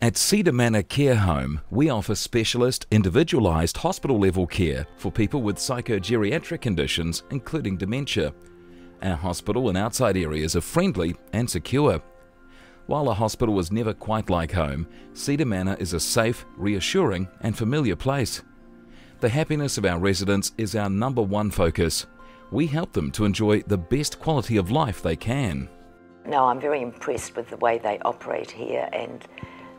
At Cedar Manor Care Home, we offer specialist, individualised hospital-level care for people with psychogeriatric conditions, including dementia. Our hospital and outside areas are friendly and secure. While a hospital is never quite like home, Cedar Manor is a safe, reassuring and familiar place. The happiness of our residents is our #1 focus. We help them to enjoy the best quality of life they can. No, I'm very impressed with the way they operate here, and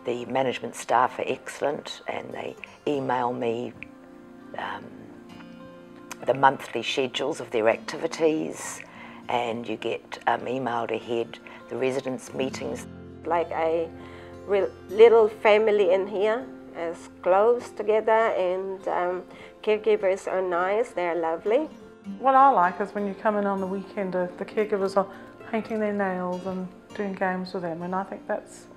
the management staff are excellent, and they email me the monthly schedules of their activities, and you get emailed ahead the residents' meetings. Like a little family in here, is close together, and caregivers are nice, they're lovely. What I like is when you come in on the weekend, the caregivers are painting their nails and doing games with them, and I think that's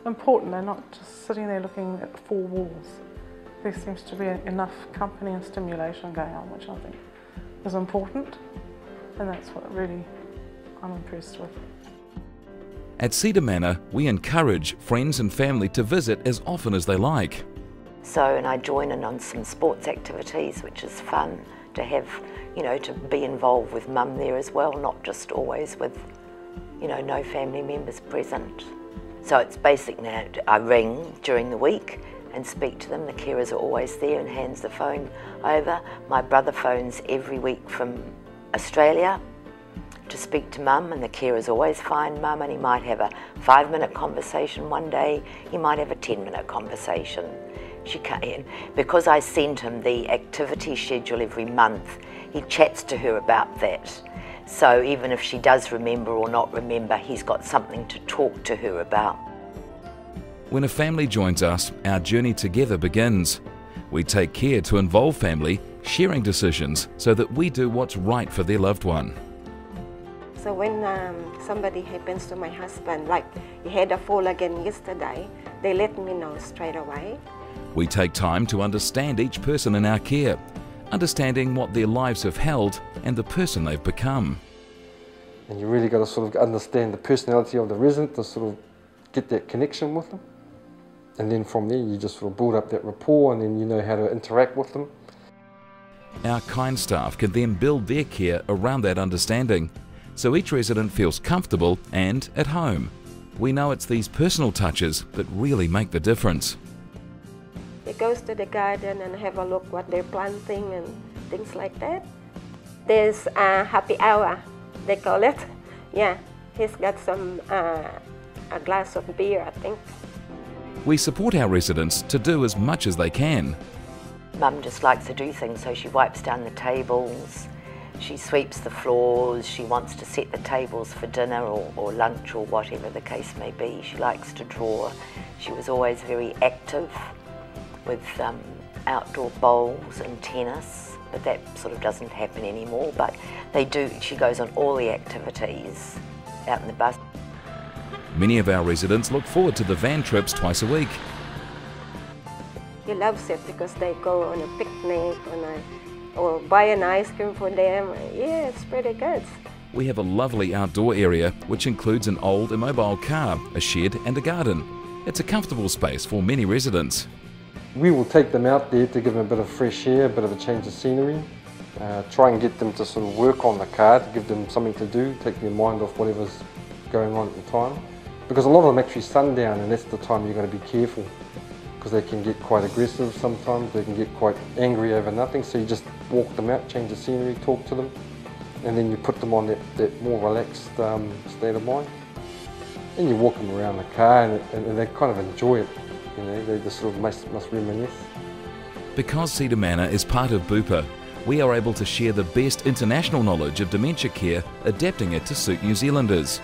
important. They're not just sitting there looking at the four walls. There seems to be enough company and stimulation going on, which I think is important, and that's what really I'm impressed with. At Cedar Manor, we encourage friends and family to visit as often as they like. And I join in on some sports activities, which is fun to have, to be involved with mum there as well, not just always with, no family members present. So it's basic now. I ring during the week and speak to them. The carers are always there and hands the phone over. My brother phones every week from Australia to speak to mum, and the carers always find mum, and he might have a 5-minute conversation one day, he might have a 10-minute conversation. Because I send him the activity schedule every month, he chats to her about that. So even if she does remember or not remember, he's got something to talk to her about. When a family joins us, our journey together begins. We take care to involve family, sharing decisions so that we do what's right for their loved one. So when somebody happens to my husband, like he had a fall again yesterday, they let me know straight away. We take time to understand each person in our care, understanding what their lives have held and the person they've become. And you really got to sort of understand the personality of the resident to sort of get that connection with them. And then from there you just sort of build up that rapport, and then you know how to interact with them. Our kind staff can then build their care around that understanding, so each resident feels comfortable and at home. We know it's these personal touches that really make the difference. He goes to the garden and have a look what they're planting and things like that. There's a happy hour, they call it. Yeah, he's got some a glass of beer, I think. We support our residents to do as much as they can. Mum just likes to do things, so she wipes down the tables, she sweeps the floors, she wants to set the tables for dinner or lunch or whatever the case may be. She likes to draw. She was always very active with outdoor bowls and tennis, but that sort of doesn't happen anymore. But they do, she goes on all the activities out in the bus. Many of our residents look forward to the van trips twice a week. He loves it because they go on a picnic or buy an ice cream for them. Yeah, it's pretty good. We have a lovely outdoor area which includes an old immobile car, a shed and a garden. It's a comfortable space for many residents. We will take them out there to give them a bit of fresh air, a bit of a change of scenery. Try and get them to sort of work on the car, to give them something to do, take their mind off whatever's going on at the time. Because a lot of them actually sundown, and that's the time you've got to be careful, because they can get quite aggressive sometimes, they can get quite angry over nothing. So you just walk them out, change the scenery, talk to them, and then you put them on that more relaxed state of mind. And you walk them around the car, and they kind of enjoy it. They just sort of must reminisce. Because Cedar Manor is part of Bupa, we are able to share the best international knowledge of dementia care, adapting it to suit New Zealanders.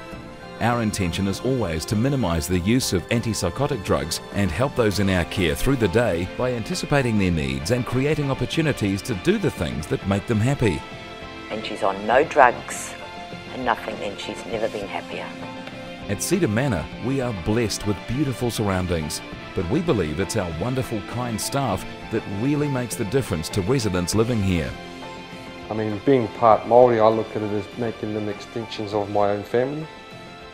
Our intention is always to minimise the use of antipsychotic drugs and help those in our care through the day by anticipating their needs and creating opportunities to do the things that make them happy. And she's on no drugs and nothing, and she's never been happier. At Cedar Manor, we are blessed with beautiful surroundings, but we believe it's our wonderful, kind staff that really makes the difference to residents living here. I mean, being part Māori, I look at it as making them extensions of my own family.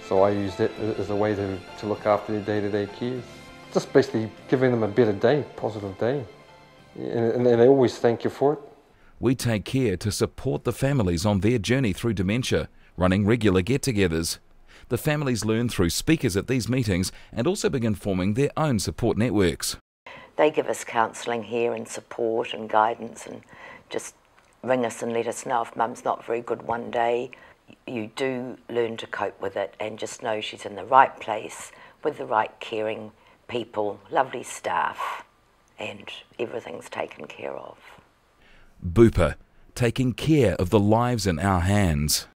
So I use that as a way to look after their day-to-day cares, just basically giving them a better day, positive day. And they always thank you for it. We take care to support the families on their journey through dementia, running regular get-togethers. The families learn through speakers at these meetings and also begin forming their own support networks. They give us counselling here and support and guidance, and just ring us and let us know if mum's not very good one day. You do learn to cope with it and just know she's in the right place with the right caring people, lovely staff, and everything's taken care of. Bupa, taking care of the lives in our hands.